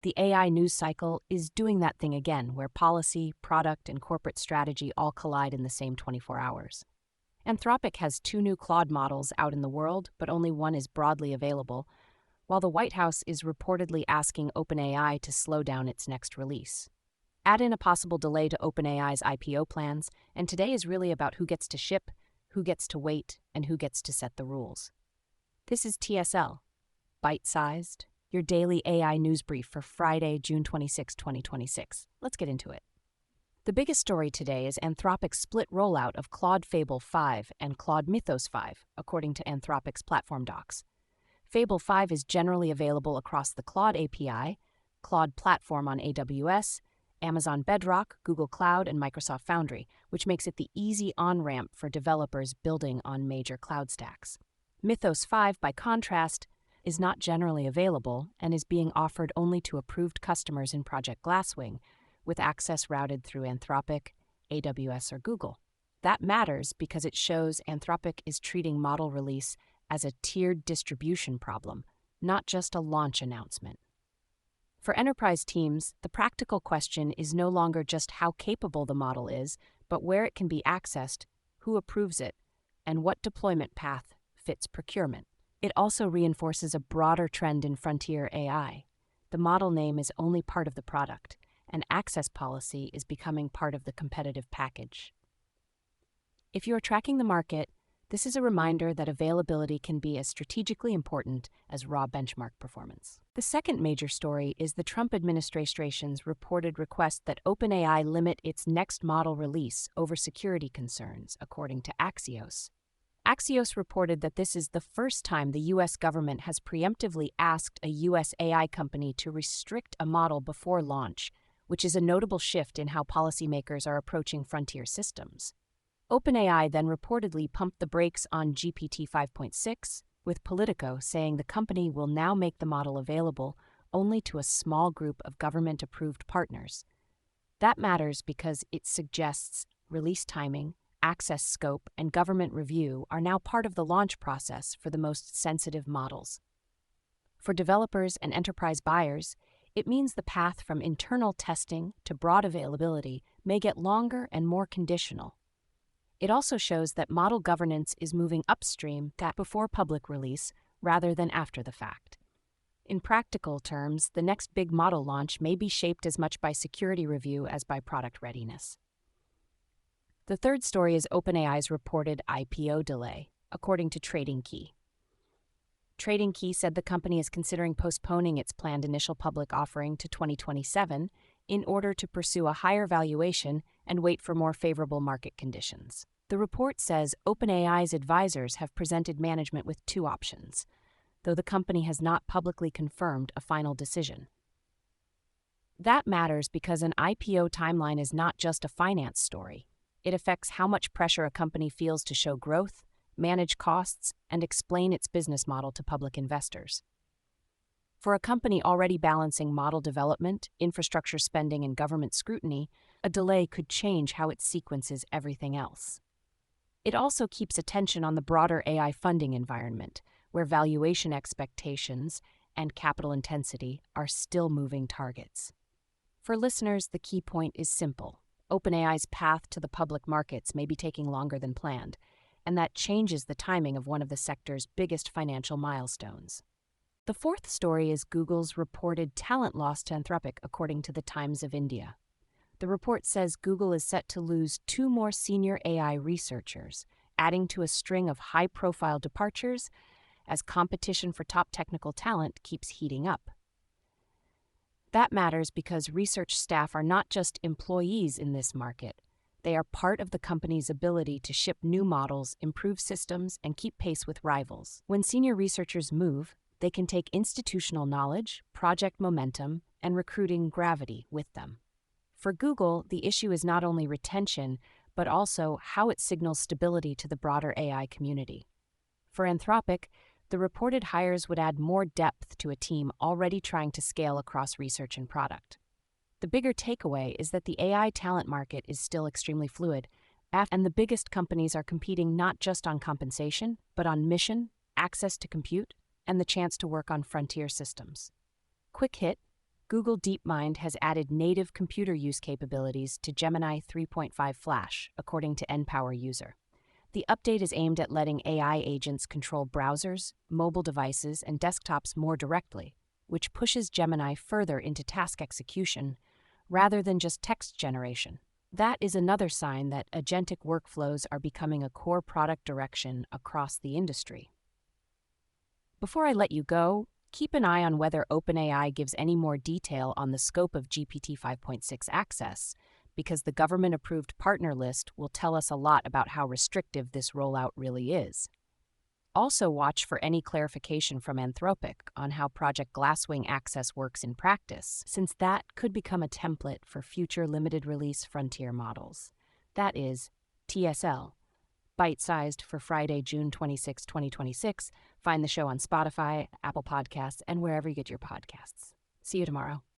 The AI news cycle is doing that thing again, where policy, product, and corporate strategy all collide in the same 24 hours. Anthropic has 2 new Claude models out in the world, but only one is broadly available, while the White House is reportedly asking OpenAI to slow down its next release. Add in a possible delay to OpenAI's IPO plans, and today is really about who gets to ship, who gets to wait, and who gets to set the rules. This is TSL, Byte Sized, your daily AI news brief for Friday, June 26, 2026. Let's get into it. The biggest story today is Anthropic's split rollout of Claude Fable 5 and Claude Mythos 5, according to Anthropic's Platform Docs. Fable 5 is generally available across the Claude API, Claude Platform on AWS, Amazon Bedrock, Google Cloud, and Microsoft Foundry, which makes it the easy on-ramp for developers building on major cloud stacks. Mythos 5, by contrast, is not generally available and is being offered only to approved customers in Project Glasswing, with access routed through Anthropic, AWS, or Google. That matters because it shows Anthropic is treating model release as a tiered distribution problem, not just a launch announcement. For enterprise teams, the practical question is no longer just how capable the model is, but where it can be accessed, who approves it, and what deployment path fits procurement. It also reinforces a broader trend in frontier AI. The model name is only part of the product, and access policy is becoming part of the competitive package. If you are tracking the market, this is a reminder that availability can be as strategically important as raw benchmark performance. The second major story is the Trump administration's reported request that OpenAI limit its next model release over security concerns, according to Axios. Axios reported that this is the first time the U.S. government has preemptively asked a U.S. AI company to restrict a model before launch, which is a notable shift in how policymakers are approaching frontier systems. OpenAI then reportedly pumped the brakes on GPT 5.6, with Politico saying the company will now make the model available only to a small group of government-approved partners. That matters because it suggests release timing, access scope, and government review are now part of the launch process for the most sensitive models. For developers and enterprise buyers, it means the path from internal testing to broad availability may get longer and more conditional. It also shows that model governance is moving upstream before public release rather than after the fact. In practical terms, the next big model launch may be shaped as much by security review as by product readiness. The third story is OpenAI's reported IPO delay, according to TradingKey. TradingKey said the company is considering postponing its planned initial public offering to 2027 in order to pursue a higher valuation and wait for more favorable market conditions. The report says OpenAI's advisors have presented management with 2 options, though the company has not publicly confirmed a final decision. That matters because an IPO timeline is not just a finance story. It affects how much pressure a company feels to show growth, manage costs, and explain its business model to public investors. For a company already balancing model development, infrastructure spending, and government scrutiny, a delay could change how it sequences everything else. It also keeps attention on the broader AI funding environment, where valuation expectations and capital intensity are still moving targets. For listeners, the key point is simple. OpenAI's path to the public markets may be taking longer than planned, and that changes the timing of one of the sector's biggest financial milestones. The fourth story is Google's reported talent loss to Anthropic, according to the Times of India. The report says Google is set to lose 2 more senior AI researchers, adding to a string of high-profile departures as competition for top technical talent keeps heating up. That matters because research staff are not just employees in this market. They are part of the company's ability to ship new models, improve systems, and keep pace with rivals. When senior researchers move, they can take institutional knowledge, project momentum, and recruiting gravity with them. For Google, the issue is not only retention, but also how it signals stability to the broader AI community. For Anthropic, the reported hires would add more depth to a team already trying to scale across research and product. The bigger takeaway is that the AI talent market is still extremely fluid, and the biggest companies are competing not just on compensation, but on mission, access to compute, and the chance to work on frontier systems. Quick hit, Google DeepMind has added native computer use capabilities to Gemini 3.5 Flash, according to NPowerUser. The update is aimed at letting AI agents control browsers, mobile devices, and desktops more directly, which pushes Gemini further into task execution rather than just text generation. That is another sign that agentic workflows are becoming a core product direction across the industry. Before I let you go, keep an eye on whether OpenAI gives any more detail on the scope of GPT 5.6 access, because the government-approved partner list will tell us a lot about how restrictive this rollout really is. Also watch for any clarification from Anthropic on how Project Glasswing access works in practice, since that could become a template for future limited release frontier models. That is TSL. Byte Sized for Friday, June 26, 2026. Find the show on Spotify, Apple Podcasts, and wherever you get your podcasts. See you tomorrow.